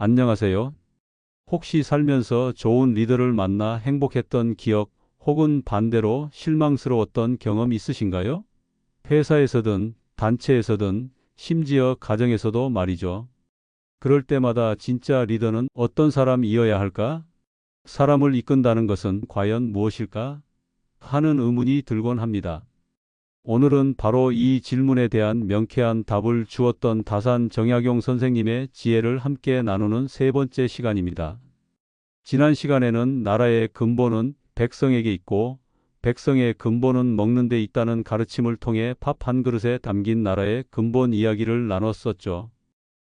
안녕하세요. 혹시 살면서 좋은 리더를 만나 행복했던 기억 혹은 반대로 실망스러웠던 경험 있으신가요? 회사에서든 단체에서든 심지어 가정에서도 말이죠. 그럴 때마다 진짜 리더는 어떤 사람이어야 할까? 사람을 이끈다는 것은 과연 무엇일까? 하는 의문이 들곤 합니다. 오늘은 바로 이 질문에 대한 명쾌한 답을 주었던 다산 정약용 선생님의 지혜를 함께 나누는 세 번째 시간입니다. 지난 시간에는 나라의 근본은 백성에게 있고 백성의 근본은 먹는 데 있다는 가르침을 통해 밥 한 그릇에 담긴 나라의 근본 이야기를 나눴었죠.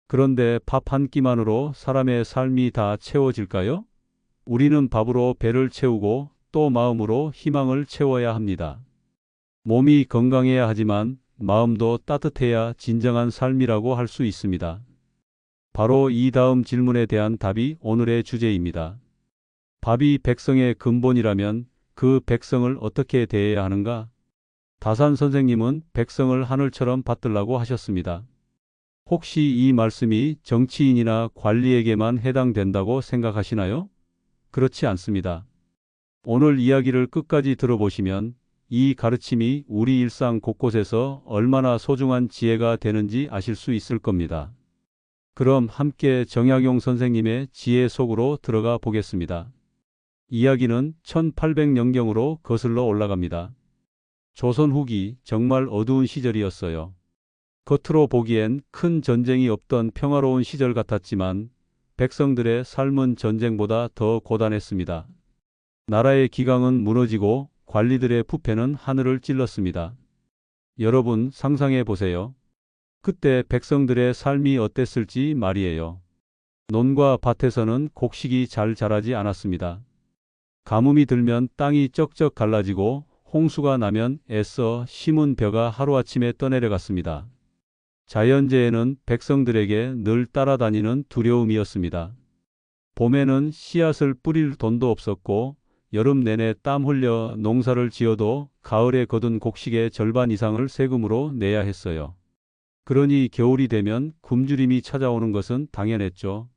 그런데 밥 한 끼만으로 사람의 삶이 다 채워질까요? 우리는 밥으로 배를 채우고 또 마음으로 희망을 채워야 합니다. 몸이 건강해야 하지만 마음도 따뜻해야 진정한 삶이라고 할 수 있습니다. 바로 이 다음 질문에 대한 답이 오늘의 주제입니다. 밥이 백성의 근본이라면 그 백성을 어떻게 대해야 하는가? 다산 선생님은 백성을 하늘처럼 받들라고 하셨습니다. 혹시 이 말씀이 정치인이나 관리에게만 해당된다고 생각하시나요? 그렇지 않습니다. 오늘 이야기를 끝까지 들어보시면 이 가르침이 우리 일상 곳곳에서 얼마나 소중한 지혜가 되는지 아실 수 있을 겁니다. 그럼 함께 정약용 선생님의 지혜 속으로 들어가 보겠습니다. 이야기는 1800년경으로 거슬러 올라갑니다. 조선 후기 정말 어두운 시절이었어요. 겉으로 보기엔 큰 전쟁이 없던 평화로운 시절 같았지만 백성들의 삶은 전쟁보다 더 고단했습니다. 나라의 기강은 무너지고 관리들의 부패는 하늘을 찔렀습니다. 여러분 상상해 보세요. 그때 백성들의 삶이 어땠을지 말이에요. 논과 밭에서는 곡식이 잘 자라지 않았습니다. 가뭄이 들면 땅이 쩍쩍 갈라지고 홍수가 나면 애써 심은 벼가 하루아침에 떠내려갔습니다. 자연재해는 백성들에게 늘 따라다니는 두려움이었습니다. 봄에는 씨앗을 뿌릴 돈도 없었고 여름 내내 땀 흘려 농사를 지어도 가을에 거둔 곡식의 절반 이상을 세금으로 내야 했어요. 그러니 겨울이 되면 굶주림이 찾아오는 것은 당연했죠.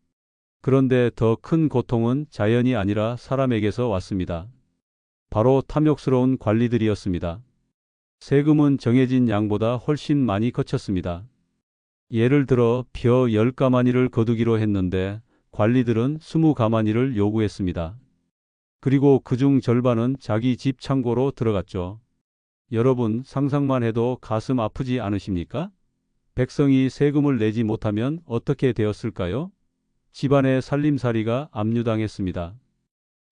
그런데 더 큰 고통은 자연이 아니라 사람에게서 왔습니다. 바로 탐욕스러운 관리들이었습니다. 세금은 정해진 양보다 훨씬 많이 거쳤습니다. 예를 들어 벼 10가마니를 거두기로 했는데 관리들은 20가마니를 요구했습니다. 그리고 그중 절반은 자기 집 창고로 들어갔죠. 여러분 상상만 해도 가슴 아프지 않으십니까? 백성이 세금을 내지 못하면 어떻게 되었을까요? 집안의 살림살이가 압류당했습니다.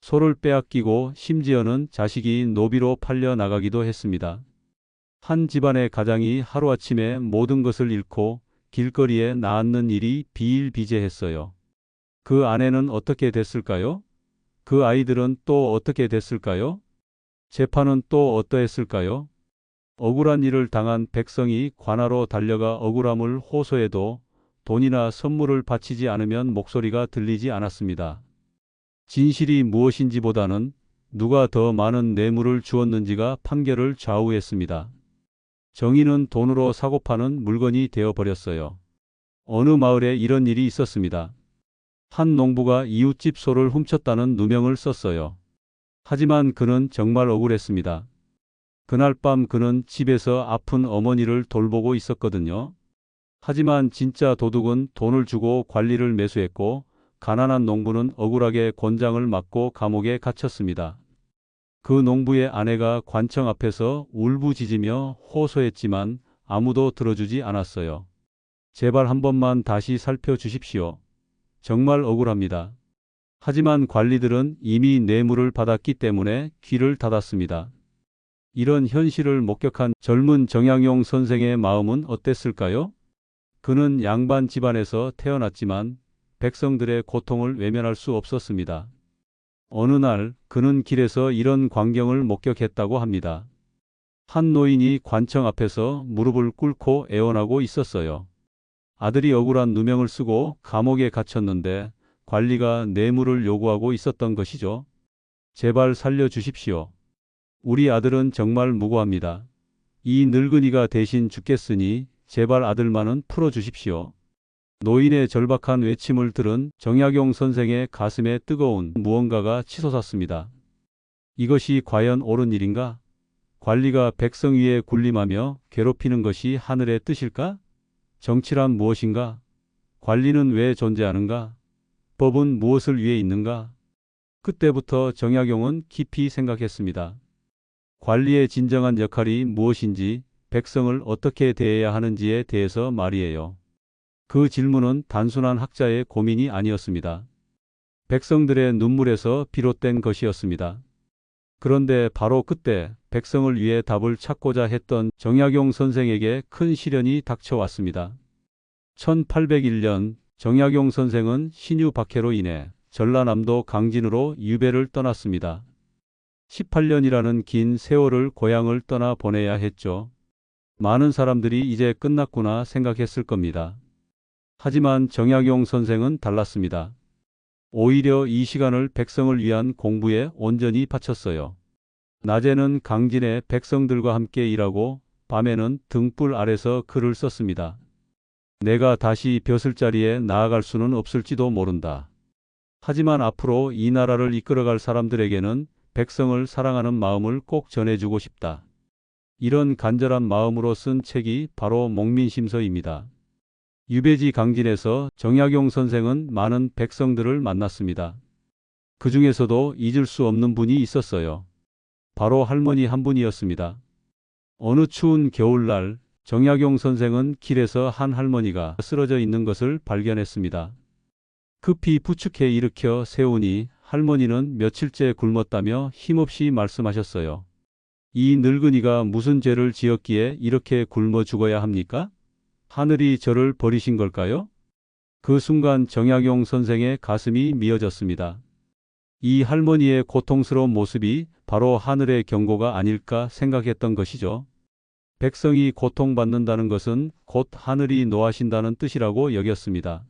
소를 빼앗기고 심지어는 자식이 노비로 팔려 나가기도 했습니다. 한 집안의 가장이 하루아침에 모든 것을 잃고 길거리에 나앉는 일이 비일비재했어요. 그 아내는 어떻게 됐을까요? 그 아이들은 또 어떻게 됐을까요? 재판은 또 어떠했을까요? 억울한 일을 당한 백성이 관하로 달려가 억울함을 호소해도 돈이나 선물을 바치지 않으면 목소리가 들리지 않았습니다. 진실이 무엇인지보다는 누가 더 많은 뇌물을 주었는지가 판결을 좌우했습니다. 정의는 돈으로 사고 파는 물건이 되어버렸어요. 어느 마을에 이런 일이 있었습니다. 한 농부가 이웃집 소를 훔쳤다는 누명을 썼어요. 하지만 그는 정말 억울했습니다. 그날 밤 그는 집에서 아픈 어머니를 돌보고 있었거든요. 하지만 진짜 도둑은 돈을 주고 관리를 매수했고 가난한 농부는 억울하게 곤장을 맞고 감옥에 갇혔습니다. 그 농부의 아내가 관청 앞에서 울부짖으며 호소했지만 아무도 들어주지 않았어요. 제발 한 번만 다시 살펴주십시오. 정말 억울합니다. 하지만 관리들은 이미 뇌물을 받았기 때문에 귀를 닫았습니다. 이런 현실을 목격한 젊은 정약용 선생의 마음은 어땠을까요? 그는 양반 집안에서 태어났지만 백성들의 고통을 외면할 수 없었습니다. 어느 날 그는 길에서 이런 광경을 목격했다고 합니다. 한 노인이 관청 앞에서 무릎을 꿇고 애원하고 있었어요. 아들이 억울한 누명을 쓰고 감옥에 갇혔는데 관리가 뇌물을 요구하고 있었던 것이죠. 제발 살려주십시오. 우리 아들은 정말 무고합니다. 이 늙은이가 대신 죽겠으니 제발 아들만은 풀어주십시오. 노인의 절박한 외침을 들은 정약용 선생의 가슴에 뜨거운 무언가가 치솟았습니다. 이것이 과연 옳은 일인가? 관리가 백성 위에 군림하며 괴롭히는 것이 하늘의 뜻일까? 정치란 무엇인가? 관리는 왜 존재하는가? 법은 무엇을 위해 있는가? 그때부터 정약용은 깊이 생각했습니다. 관리의 진정한 역할이 무엇인지, 백성을 어떻게 대해야 하는지에 대해서 말이에요. 그 질문은 단순한 학자의 고민이 아니었습니다. 백성들의 눈물에서 비롯된 것이었습니다. 그런데 바로 그때 백성을 위해 답을 찾고자 했던 정약용 선생에게 큰 시련이 닥쳐왔습니다. 1801년 정약용 선생은 신유 박해로 인해 전라남도 강진으로 유배를 떠났습니다. 18년이라는 긴 세월을 고향을 떠나 보내야 했죠. 많은 사람들이 이제 끝났구나 생각했을 겁니다. 하지만 정약용 선생은 달랐습니다. 오히려 이 시간을 백성을 위한 공부에 온전히 바쳤어요. 낮에는 강진의 백성들과 함께 일하고 밤에는 등불 아래서 글을 썼습니다. 내가 다시 벼슬자리에 나아갈 수는 없을지도 모른다. 하지만 앞으로 이 나라를 이끌어갈 사람들에게는 백성을 사랑하는 마음을 꼭 전해주고 싶다. 이런 간절한 마음으로 쓴 책이 바로 목민심서입니다. 유배지 강진에서 정약용 선생은 많은 백성들을 만났습니다. 그 중에서도 잊을 수 없는 분이 있었어요. 바로 할머니 한 분이었습니다. 어느 추운 겨울날 정약용 선생은 길에서 한 할머니가 쓰러져 있는 것을 발견했습니다. 급히 부축해 일으켜 세우니 할머니는 며칠째 굶었다며 힘없이 말씀하셨어요. 이 늙은이가 무슨 죄를 지었기에 이렇게 굶어 죽어야 합니까? 하늘이 저를 버리신 걸까요? 그 순간 정약용 선생의 가슴이 미어졌습니다. 이 할머니의 고통스러운 모습이 바로 하늘의 경고가 아닐까 생각했던 것이죠. 백성이 고통받는다는 것은 곧 하늘이 노하신다는 뜻이라고 여겼습니다.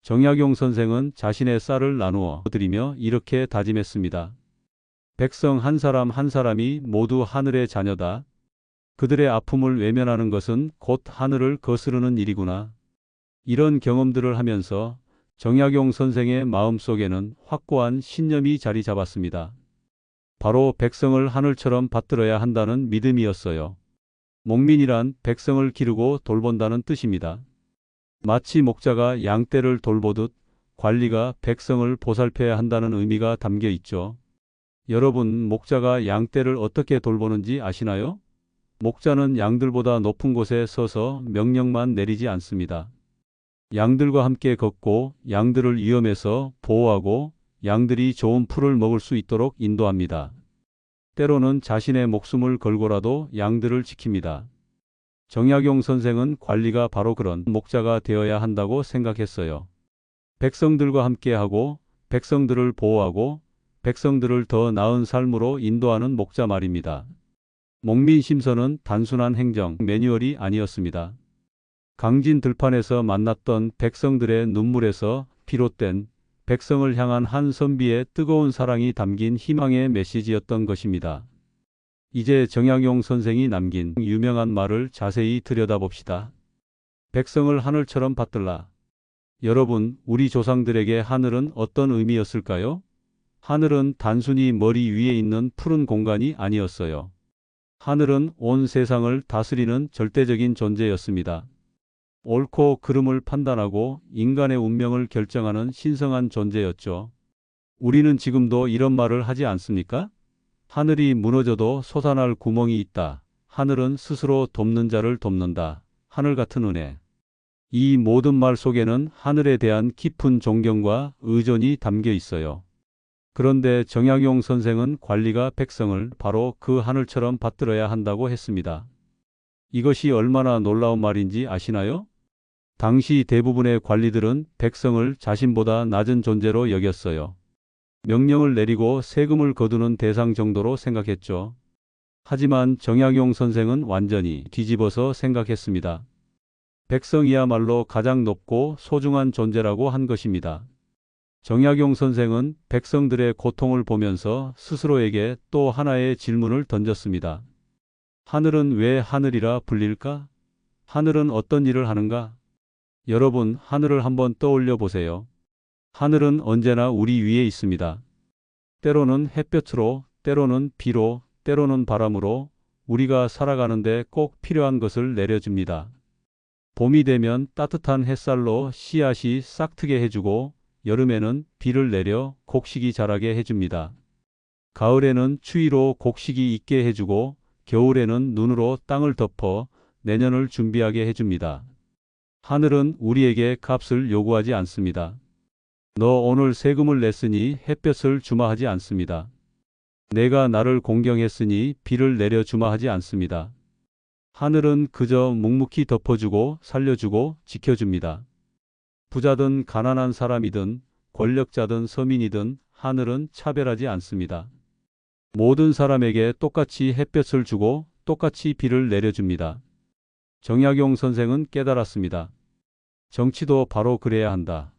정약용 선생은 자신의 쌀을 나누어 드리며 이렇게 다짐했습니다. 백성 한 사람 한 사람이 모두 하늘의 자녀다. 그들의 아픔을 외면하는 것은 곧 하늘을 거스르는 일이구나. 이런 경험들을 하면서 정약용 선생의 마음속에는 확고한 신념이 자리 잡았습니다. 바로 백성을 하늘처럼 받들어야 한다는 믿음이었어요. 목민이란 백성을 기르고 돌본다는 뜻입니다. 마치 목자가 양떼를 돌보듯 관리가 백성을 보살펴야 한다는 의미가 담겨 있죠. 여러분, 목자가 양떼를 어떻게 돌보는지 아시나요? 목자는 양들보다 높은 곳에 서서 명령만 내리지 않습니다. 양들과 함께 걷고 양들을 위험에서 보호하고 양들이 좋은 풀을 먹을 수 있도록 인도합니다. 때로는 자신의 목숨을 걸고라도 양들을 지킵니다. 정약용 선생은 관리가 바로 그런 목자가 되어야 한다고 생각했어요. 백성들과 함께하고 백성들을 보호하고 백성들을 더 나은 삶으로 인도하는 목자 말입니다. 목민심서는 단순한 행정 매뉴얼이 아니었습니다. 강진 들판에서 만났던 백성들의 눈물에서 비롯된 백성을 향한 한 선비의 뜨거운 사랑이 담긴 희망의 메시지였던 것입니다. 이제 정약용 선생이 남긴 유명한 말을 자세히 들여다봅시다. 백성을 하늘처럼 받들라. 여러분, 우리 조상들에게 하늘은 어떤 의미였을까요? 하늘은 단순히 머리 위에 있는 푸른 공간이 아니었어요. 하늘은 온 세상을 다스리는 절대적인 존재였습니다. 옳고 그름을 판단하고 인간의 운명을 결정하는 신성한 존재였죠. 우리는 지금도 이런 말을 하지 않습니까? 하늘이 무너져도 솟아날 구멍이 있다. 하늘은 스스로 돕는 자를 돕는다. 하늘 같은 은혜. 이 모든 말 속에는 하늘에 대한 깊은 존경과 의존이 담겨 있어요. 그런데 정약용 선생은 관리가 백성을 바로 그 하늘처럼 받들어야 한다고 했습니다. 이것이 얼마나 놀라운 말인지 아시나요? 당시 대부분의 관리들은 백성을 자신보다 낮은 존재로 여겼어요. 명령을 내리고 세금을 거두는 대상 정도로 생각했죠. 하지만 정약용 선생은 완전히 뒤집어서 생각했습니다. 백성이야말로 가장 높고 소중한 존재라고 한 것입니다. 정약용 선생은 백성들의 고통을 보면서 스스로에게 또 하나의 질문을 던졌습니다. 하늘은 왜 하늘이라 불릴까? 하늘은 어떤 일을 하는가? 여러분, 하늘을 한번 떠올려 보세요. 하늘은 언제나 우리 위에 있습니다. 때로는 햇볕으로, 때로는 비로, 때로는 바람으로 우리가 살아가는데 꼭 필요한 것을 내려줍니다. 봄이 되면 따뜻한 햇살로 씨앗이 싹트게 해주고 여름에는 비를 내려 곡식이 자라게 해줍니다. 가을에는 추위로 곡식이 익게 해주고 겨울에는 눈으로 땅을 덮어 내년을 준비하게 해줍니다. 하늘은 우리에게 값을 요구하지 않습니다. 너 오늘 세금을 냈으니 햇볕을 주마 하지 않습니다. 내가 나를 공경했으니 비를 내려 주마 하지 않습니다. 하늘은 그저 묵묵히 덮어주고 살려주고 지켜줍니다. 부자든 가난한 사람이든 권력자든 서민이든 하늘은 차별하지 않습니다. 모든 사람에게 똑같이 햇볕을 주고 똑같이 비를 내려줍니다. 정약용 선생은 깨달았습니다. 정치도 바로 그래야 한다.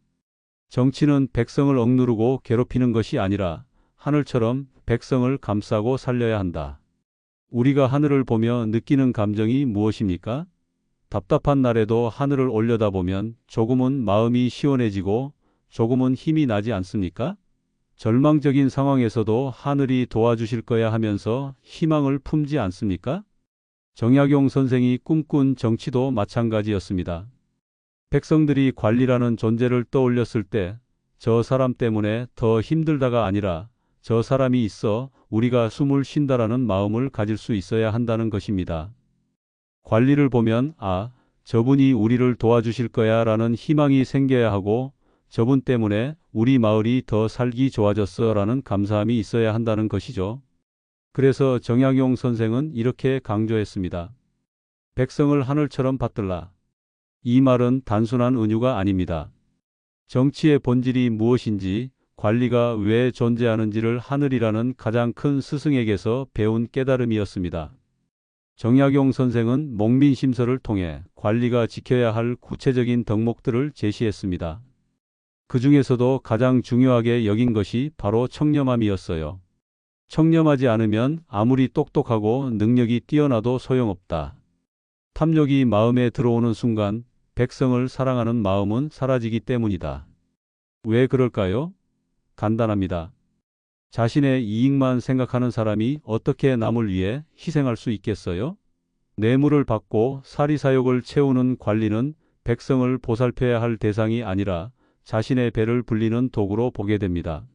정치는 백성을 억누르고 괴롭히는 것이 아니라 하늘처럼 백성을 감싸고 살려야 한다. 우리가 하늘을 보며 느끼는 감정이 무엇입니까? 답답한 날에도 하늘을 올려다보면 조금은 마음이 시원해지고 조금은 힘이 나지 않습니까? 절망적인 상황에서도 하늘이 도와주실 거야 하면서 희망을 품지 않습니까? 정약용 선생이 꿈꾼 정치도 마찬가지였습니다. 백성들이 관리라는 존재를 떠올렸을 때 저 사람 때문에 더 힘들다가 아니라 저 사람이 있어 우리가 숨을 쉰다라는 마음을 가질 수 있어야 한다는 것입니다. 관리를 보면 저분이 우리를 도와주실 거야 라는 희망이 생겨야 하고 저분 때문에 우리 마을이 더 살기 좋아졌어 라는 감사함이 있어야 한다는 것이죠. 그래서 정약용 선생은 이렇게 강조했습니다. 백성을 하늘처럼 받들라. 이 말은 단순한 은유가 아닙니다. 정치의 본질이 무엇인지, 관리가 왜 존재하는지를 하늘이라는 가장 큰 스승에게서 배운 깨달음이었습니다. 정약용 선생은 목민심서를 통해 관리가 지켜야 할 구체적인 덕목들을 제시했습니다. 그 중에서도 가장 중요하게 여긴 것이 바로 청렴함이었어요. 청렴하지 않으면 아무리 똑똑하고 능력이 뛰어나도 소용없다. 탐욕이 마음에 들어오는 순간 백성을 사랑하는 마음은 사라지기 때문이다. 왜 그럴까요? 간단합니다. 자신의 이익만 생각하는 사람이 어떻게 남을 위해 희생할 수 있겠어요? 뇌물을 받고 사리사욕을 채우는 관리는 백성을 보살펴야 할 대상이 아니라 자신의 배를 불리는 도구로 보게 됩니다.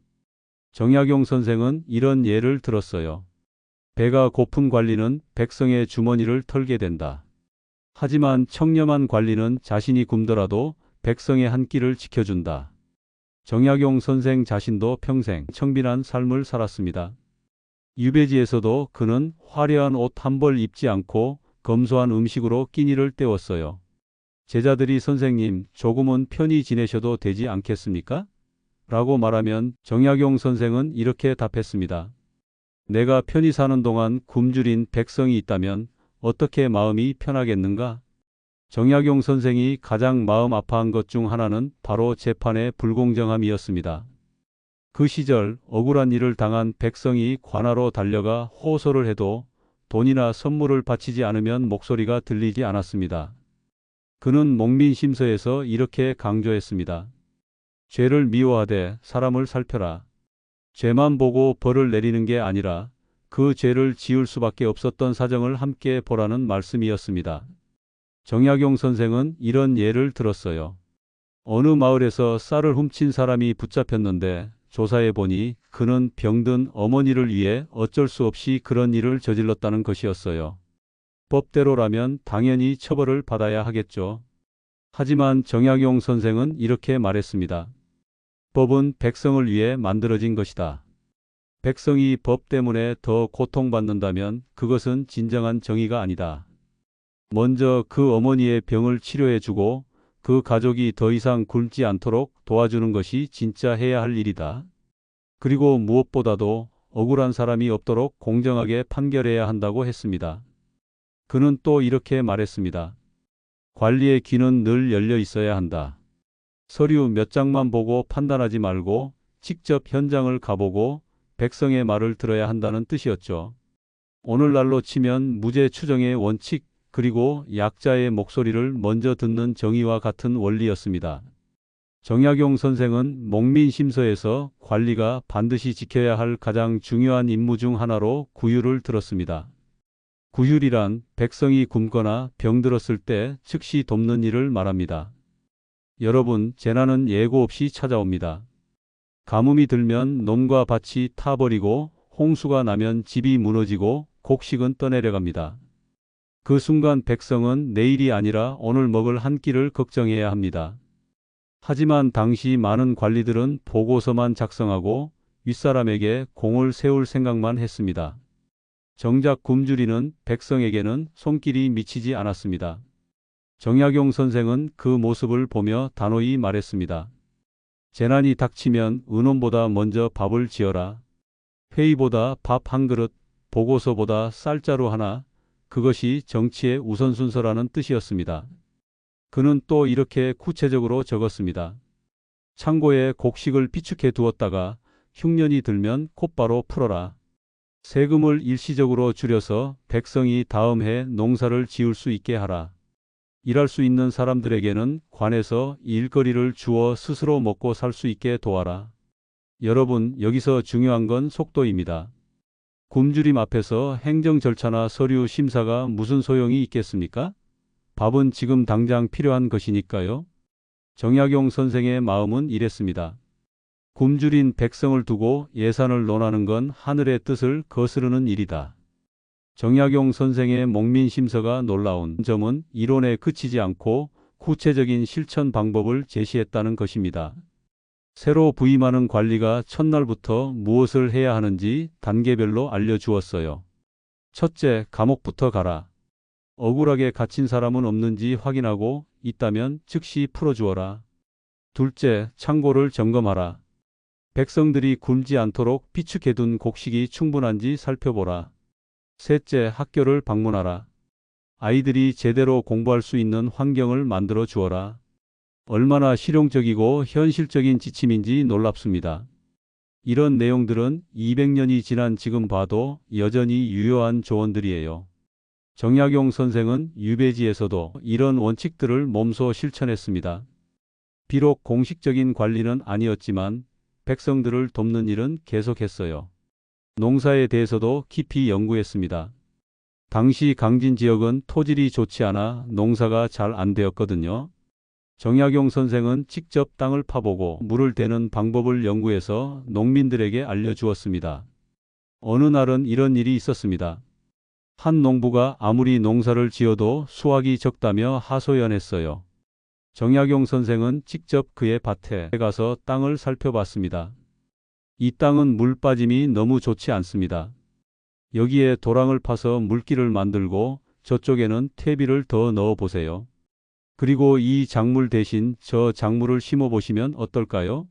정약용 선생은 이런 예를 들었어요. 배가 고픈 관리는 백성의 주머니를 털게 된다. 하지만 청렴한 관리는 자신이 굶더라도 백성의 한 끼를 지켜준다. 정약용 선생 자신도 평생 청빈한 삶을 살았습니다. 유배지에서도 그는 화려한 옷 한 벌 입지 않고 검소한 음식으로 끼니를 때웠어요. 제자들이 선생님, 조금은 편히 지내셔도 되지 않겠습니까? 라고 말하면 정약용 선생은 이렇게 답했습니다. 내가 편히 사는 동안 굶주린 백성이 있다면 어떻게 마음이 편하겠는가? 정약용 선생이 가장 마음 아파한 것 중 하나는 바로 재판의 불공정함이었습니다. 그 시절 억울한 일을 당한 백성이 관하로 달려가 호소를 해도 돈이나 선물을 바치지 않으면 목소리가 들리지 않았습니다. 그는 목민심서에서 이렇게 강조했습니다. 죄를 미워하되 사람을 살펴라. 죄만 보고 벌을 내리는 게 아니라 그 죄를 지을 수밖에 없었던 사정을 함께 보라는 말씀이었습니다. 정약용 선생은 이런 예를 들었어요. 어느 마을에서 쌀을 훔친 사람이 붙잡혔는데 조사해 보니 그는 병든 어머니를 위해 어쩔 수 없이 그런 일을 저질렀다는 것이었어요. 법대로라면 당연히 처벌을 받아야 하겠죠. 하지만 정약용 선생은 이렇게 말했습니다. 법은 백성을 위해 만들어진 것이다. 백성이 법 때문에 더 고통받는다면 그것은 진정한 정의가 아니다. 먼저 그 어머니의 병을 치료해주고 그 가족이 더 이상 굶지 않도록 도와주는 것이 진짜 해야 할 일이다. 그리고 무엇보다도 억울한 사람이 없도록 공정하게 판결해야 한다고 했습니다. 그는 또 이렇게 말했습니다. 관리의 귀는 늘 열려 있어야 한다. 서류 몇 장만 보고 판단하지 말고 직접 현장을 가보고 백성의 말을 들어야 한다는 뜻이었죠. 오늘날로 치면 무죄 추정의 원칙, 그리고 약자의 목소리를 먼저 듣는 정의와 같은 원리였습니다. 정약용 선생은 목민심서에서 관리가 반드시 지켜야 할 가장 중요한 임무 중 하나로 구휼을 들었습니다. 구휼이란 백성이 굶거나 병들었을 때 즉시 돕는 일을 말합니다. 여러분, 재난은 예고 없이 찾아옵니다. 가뭄이 들면 논과 밭이 타버리고 홍수가 나면 집이 무너지고 곡식은 떠내려갑니다. 그 순간 백성은 내일이 아니라 오늘 먹을 한 끼를 걱정해야 합니다. 하지만 당시 많은 관리들은 보고서만 작성하고 윗사람에게 공을 세울 생각만 했습니다. 정작 굶주리는 백성에게는 손길이 미치지 않았습니다. 정약용 선생은 그 모습을 보며 단호히 말했습니다. 재난이 닥치면 은혼보다 먼저 밥을 지어라. 회의보다 밥 한 그릇, 보고서보다 쌀자루 하나, 그것이 정치의 우선순서라는 뜻이었습니다. 그는 또 이렇게 구체적으로 적었습니다. 창고에 곡식을 비축해 두었다가 흉년이 들면 곧바로 풀어라. 세금을 일시적으로 줄여서 백성이 다음 해 농사를 지을 수 있게 하라. 일할 수 있는 사람들에게는 관에서 일거리를 주어 스스로 먹고 살 수 있게 도와라. 여러분, 여기서 중요한 건 속도입니다. 굶주림 앞에서 행정 절차나 서류 심사가 무슨 소용이 있겠습니까? 밥은 지금 당장 필요한 것이니까요. 정약용 선생의 마음은 이랬습니다. 굶주린 백성을 두고 예산을 논하는 건 하늘의 뜻을 거스르는 일이다. 정약용 선생의 목민심서가 놀라운 점은 이론에 그치지 않고 구체적인 실천 방법을 제시했다는 것입니다. 새로 부임하는 관리가 첫날부터 무엇을 해야 하는지 단계별로 알려주었어요. 첫째, 감옥부터 가라. 억울하게 갇힌 사람은 없는지 확인하고 있다면 즉시 풀어주어라. 둘째, 창고를 점검하라. 백성들이 굶지 않도록 비축해둔 곡식이 충분한지 살펴보라. 셋째, 학교를 방문하라. 아이들이 제대로 공부할 수 있는 환경을 만들어 주어라. 얼마나 실용적이고 현실적인 지침인지 놀랍습니다. 이런 내용들은 200년이 지난 지금 봐도 여전히 유효한 조언들이에요. 정약용 선생은 유배지에서도 이런 원칙들을 몸소 실천했습니다. 비록 공식적인 관리는 아니었지만 백성들을 돕는 일은 계속했어요. 농사에 대해서도 깊이 연구했습니다. 당시 강진 지역은 토질이 좋지 않아 농사가 잘 안 되었거든요. 정약용 선생은 직접 땅을 파보고 물을 대는 방법을 연구해서 농민들에게 알려주었습니다. 어느 날은 이런 일이 있었습니다. 한 농부가 아무리 농사를 지어도 수확이 적다며 하소연했어요. 정약용 선생은 직접 그의 밭에 가서 땅을 살펴봤습니다. 이 땅은 물 빠짐이 너무 좋지 않습니다. 여기에 도랑을 파서 물길을 만들고 저쪽에는 퇴비를 더 넣어 보세요. 그리고 이 작물 대신 저 작물을 심어 보시면 어떨까요?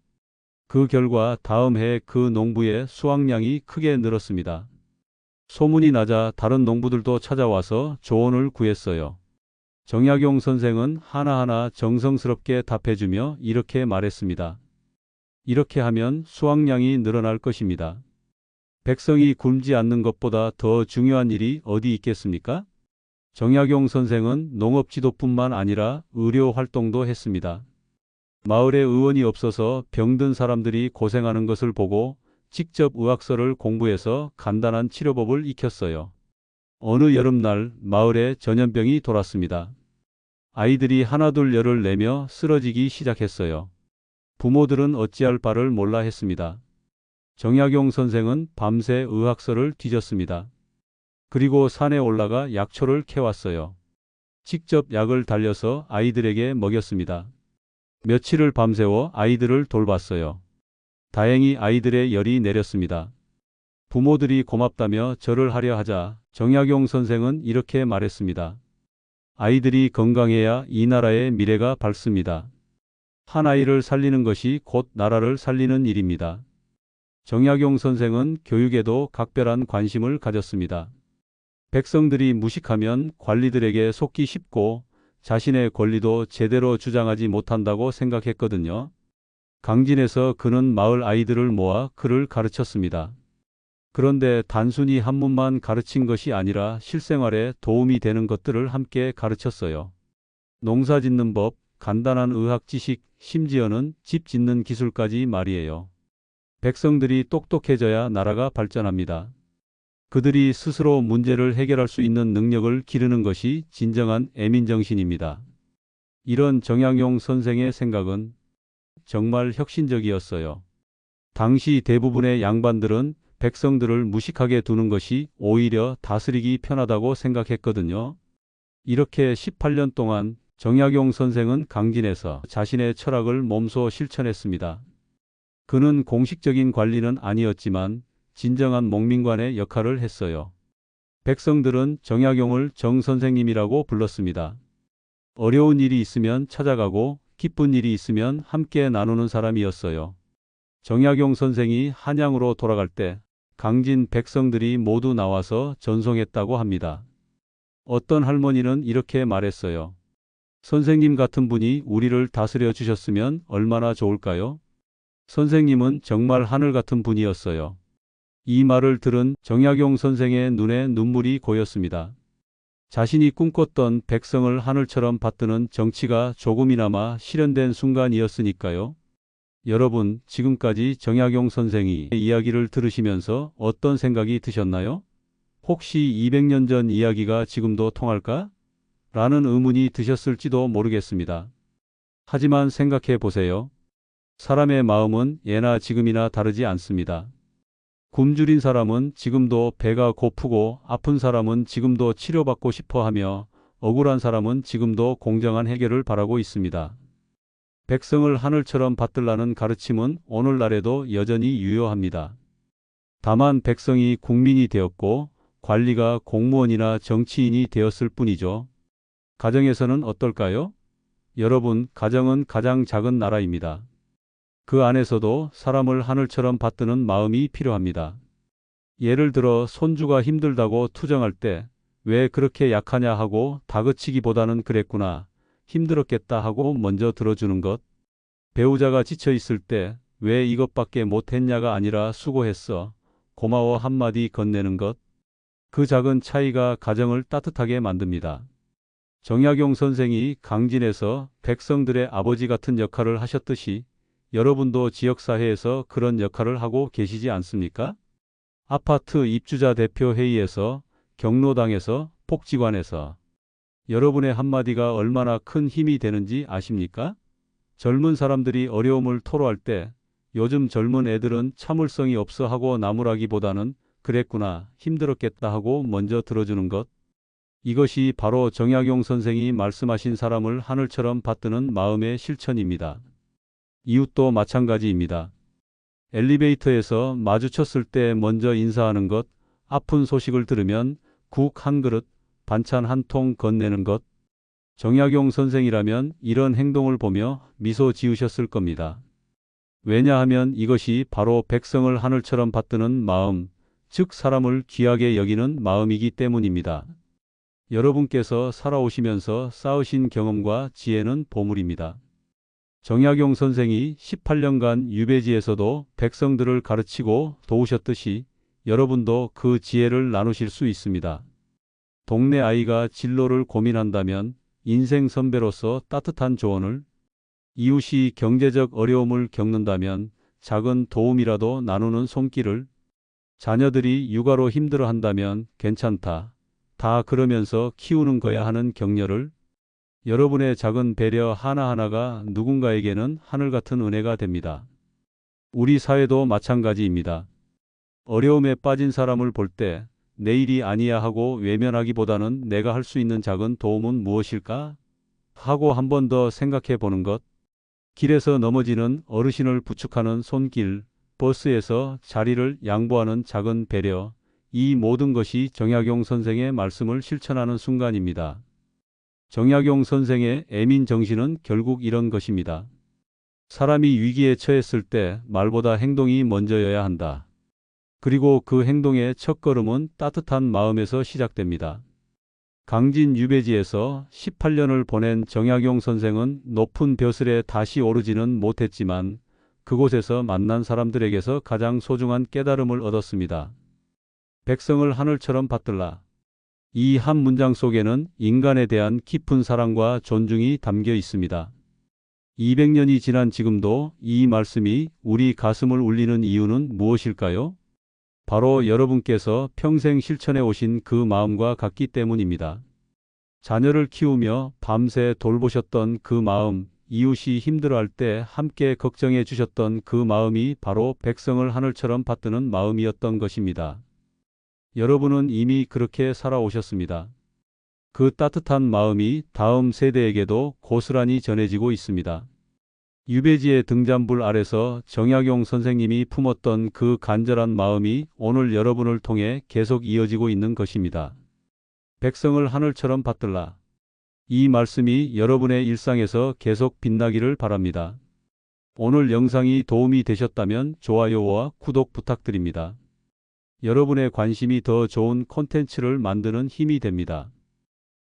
그 결과 다음 해 그 농부의 수확량이 크게 늘었습니다. 소문이 나자 다른 농부들도 찾아와서 조언을 구했어요. 정약용 선생은 하나하나 정성스럽게 답해주며 이렇게 말했습니다. 이렇게 하면 수확량이 늘어날 것입니다. 백성이 굶지 않는 것보다 더 중요한 일이 어디 있겠습니까? 정약용 선생은 농업지도뿐만 아니라 의료 활동도 했습니다. 마을에 의원이 없어서 병든 사람들이 고생하는 것을 보고 직접 의학서를 공부해서 간단한 치료법을 익혔어요. 어느 여름날 마을에 전염병이 돌았습니다. 아이들이 하나둘 열을 내며 쓰러지기 시작했어요. 부모들은 어찌할 바를 몰라 했습니다. 정약용 선생은 밤새 의학서를 뒤졌습니다. 그리고 산에 올라가 약초를 캐왔어요. 직접 약을 달려서 아이들에게 먹였습니다. 며칠을 밤새워 아이들을 돌봤어요. 다행히 아이들의 열이 내렸습니다. 부모들이 고맙다며 절을 하려 하자 정약용 선생은 이렇게 말했습니다. 아이들이 건강해야 이 나라의 미래가 밝습니다. 한 아이를 살리는 것이 곧 나라를 살리는 일입니다. 정약용 선생은 교육에도 각별한 관심을 가졌습니다. 백성들이 무식하면 관리들에게 속기 쉽고 자신의 권리도 제대로 주장하지 못한다고 생각했거든요. 강진에서 그는 마을 아이들을 모아 글을 가르쳤습니다. 그런데 단순히 한문만 가르친 것이 아니라 실생활에 도움이 되는 것들을 함께 가르쳤어요. 농사 짓는 법, 간단한 의학 지식, 심지어는 집 짓는 기술까지 말이에요. 백성들이 똑똑해져야 나라가 발전합니다. 그들이 스스로 문제를 해결할 수 있는 능력을 기르는 것이 진정한 애민정신입니다. 이런 정약용 선생의 생각은 정말 혁신적이었어요. 당시 대부분의 양반들은 백성들을 무식하게 두는 것이 오히려 다스리기 편하다고 생각했거든요. 이렇게 18년 동안 정약용 선생은 강진에서 자신의 철학을 몸소 실천했습니다. 그는 공식적인 관리는 아니었지만 진정한 목민관의 역할을 했어요. 백성들은 정약용을 정 선생님이라고 불렀습니다. 어려운 일이 있으면 찾아가고 기쁜 일이 있으면 함께 나누는 사람이었어요. 정약용 선생이 한양으로 돌아갈 때 강진 백성들이 모두 나와서 전송했다고 합니다. 어떤 할머니는 이렇게 말했어요. 선생님 같은 분이 우리를 다스려 주셨으면 얼마나 좋을까요? 선생님은 정말 하늘 같은 분이었어요. 이 말을 들은 정약용 선생의 눈에 눈물이 고였습니다. 자신이 꿈꿨던 백성을 하늘처럼 받드는 정치가 조금이나마 실현된 순간이었으니까요. 여러분, 지금까지 정약용 선생의 이야기를 들으시면서 어떤 생각이 드셨나요? 혹시 200년 전 이야기가 지금도 통할까? 라는 의문이 드셨을지도 모르겠습니다. 하지만 생각해 보세요. 사람의 마음은 예나 지금이나 다르지 않습니다. 굶주린 사람은 지금도 배가 고프고 아픈 사람은 지금도 치료받고 싶어 하며 억울한 사람은 지금도 공정한 해결을 바라고 있습니다. 백성을 하늘처럼 받들라는 가르침은 오늘날에도 여전히 유효합니다. 다만 백성이 국민이 되었고 관리가 공무원이나 정치인이 되었을 뿐이죠. 가정에서는 어떨까요? 여러분, 가정은 가장 작은 나라입니다. 그 안에서도 사람을 하늘처럼 받드는 마음이 필요합니다. 예를 들어 손주가 힘들다고 투정할 때 왜 그렇게 약하냐 하고 다그치기보다는 그랬구나, 힘들었겠다 하고 먼저 들어주는 것. 배우자가 지쳐 있을 때 왜 이것밖에 못했냐가 아니라 수고했어, 고마워 한마디 건네는 것. 그 작은 차이가 가정을 따뜻하게 만듭니다. 정약용 선생이 강진에서 백성들의 아버지 같은 역할을 하셨듯이 여러분도 지역사회에서 그런 역할을 하고 계시지 않습니까? 아파트 입주자 대표 회의에서, 경로당에서, 복지관에서 여러분의 한마디가 얼마나 큰 힘이 되는지 아십니까? 젊은 사람들이 어려움을 토로할 때 요즘 젊은 애들은 참을성이 없어 하고 나무라기보다는 그랬구나, 힘들었겠다 하고 먼저 들어주는 것. 이것이 바로 정약용 선생이 말씀하신 사람을 하늘처럼 받드는 마음의 실천입니다. 이웃도 마찬가지입니다. 엘리베이터에서 마주쳤을 때 먼저 인사하는 것, 아픈 소식을 들으면 국 한 그릇, 반찬 한 통 건네는 것. 정약용 선생이라면 이런 행동을 보며 미소 지으셨을 겁니다. 왜냐하면 이것이 바로 백성을 하늘처럼 받드는 마음, 즉 사람을 귀하게 여기는 마음이기 때문입니다. 여러분께서 살아오시면서 쌓으신 경험과 지혜는 보물입니다. 정약용 선생이 18년간 유배지에서도 백성들을 가르치고 도우셨듯이 여러분도 그 지혜를 나누실 수 있습니다. 동네 아이가 진로를 고민한다면 인생 선배로서 따뜻한 조언을, 이웃이 경제적 어려움을 겪는다면 작은 도움이라도 나누는 손길을, 자녀들이 육아로 힘들어한다면 괜찮다, 다 그러면서 키우는 거야 하는 격려를, 여러분의 작은 배려 하나하나가 누군가에게는 하늘 같은 은혜가 됩니다. 우리 사회도 마찬가지입니다. 어려움에 빠진 사람을 볼 때 내 일이 아니야 하고 외면하기보다는 내가 할 수 있는 작은 도움은 무엇일까? 하고 한 번 더 생각해 보는 것. 길에서 넘어지는 어르신을 부축하는 손길, 버스에서 자리를 양보하는 작은 배려, 이 모든 것이 정약용 선생의 말씀을 실천하는 순간입니다. 정약용 선생의 애민 정신은 결국 이런 것입니다. 사람이 위기에 처했을 때 말보다 행동이 먼저여야 한다. 그리고 그 행동의 첫걸음은 따뜻한 마음에서 시작됩니다. 강진 유배지에서 18년을 보낸 정약용 선생은 높은 벼슬에 다시 오르지는 못했지만 그곳에서 만난 사람들에게서 가장 소중한 깨달음을 얻었습니다. 백성을 하늘처럼 받들라. 이 한 문장 속에는 인간에 대한 깊은 사랑과 존중이 담겨 있습니다. 200년이 지난 지금도 이 말씀이 우리 가슴을 울리는 이유는 무엇일까요? 바로 여러분께서 평생 실천해 오신 그 마음과 같기 때문입니다. 자녀를 키우며 밤새 돌보셨던 그 마음, 이웃이 힘들어할 때 함께 걱정해 주셨던 그 마음이 바로 백성을 하늘처럼 받드는 마음이었던 것입니다. 여러분은 이미 그렇게 살아오셨습니다. 그 따뜻한 마음이 다음 세대에게도 고스란히 전해지고 있습니다. 유배지의 등잔불 아래서 정약용 선생님이 품었던 그 간절한 마음이 오늘 여러분을 통해 계속 이어지고 있는 것입니다. 백성을 하늘처럼 받들라. 이 말씀이 여러분의 일상에서 계속 빛나기를 바랍니다. 오늘 영상이 도움이 되셨다면 좋아요와 구독 부탁드립니다. 여러분의 관심이 더 좋은 콘텐츠를 만드는 힘이 됩니다.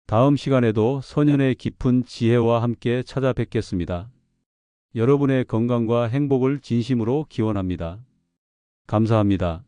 다음 시간에도 소년의 깊은 지혜와 함께 찾아뵙겠습니다. 여러분의 건강과 행복을 진심으로 기원합니다. 감사합니다.